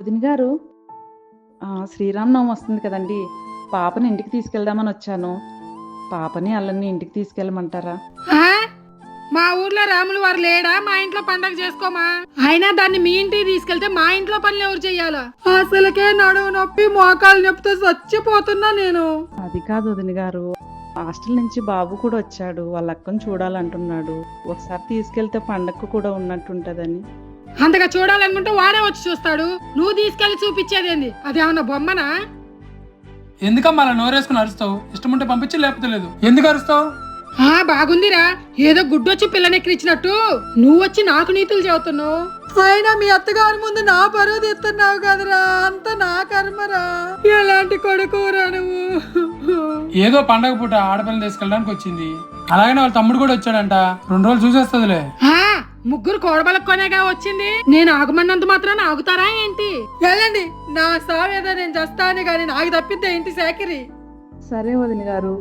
వదిన గారు, శ్రీరామనవమి వస్తుంది కదండీ! పాపని ఇంటికి తీసుకెళ్దామని వచ్చాను. పాపని, అల్లన్ని ఇంటికి తీసుకెళ్ళమంటారా? ఆ? మా ఊర్లో రాములు వారు లేడా? మా ఇంట్లో పండగ చేసుకోమా? అయినా దాన్ని మీ ఇంటికి తీసుకెళ్తే మా ఇంట్లో పనులు ఎవరు చెయ్యాలా? అసలుకే నడువు నొప్పి మోకాలు నొప్పితో చచ్చిపోతున్నా నేను. అది కాదు వదిన గారు. హాస్టల్ నుంచి బాబు కూడా వచ్చాడు. వాళ్ళ అక్కని చూడాలంటున్నాడు. ఒకసారి తీసుకెళ్తే పండగకు కూడా ఉన్నట్టుంటదని. అంతగా చూడాలనుకుంటే వాడే వచ్చి చూస్తాడు. నువ్వు తీసుకెళ్లి చూపించేదేంది? అదేమన్నా బొమ్మనా? ఎందుకమ్మా అలా నోరేసుకుని అరుస్తావు? ఇష్టం ఉంటే పంపించి, లేకపోతే లేదు. ఎందుకు అరుస్తావు? బాగుందిరా. ఏదో గుడ్డొచ్చి పిల్లనెక్కిరిచ్చినట్టు నువ్వు వచ్చి నాకు నీతులు చెబుతున్నావు. అయినా మీ అత్తగారి ముందు నా పరువు తీస్తున్నావు కదరా. అంత నా కర్మరా. ఎలాంటి కొడుకురా నువ్వు? ఏదో పండగ పూట ఆడపిల్లని తీసుకెళ్ళడానికి వచ్చింది. అలాగనే వాళ్ళ తమ్ముడు కూడా వచ్చాడంట. 2 రోజులు చూసేస్తుందిలే. ముగ్గురు కోడబలకొనేగా వచ్చింది. నేను ఆగమన్నంత మాత్రాన ఆగుతారా ఏంటి? వెళ్ళండి. నా సావేదో నేను చేస్తాను గాని నాకు తప్పిద్దే ఇంటి సేకరి. సరే వదిన గారు.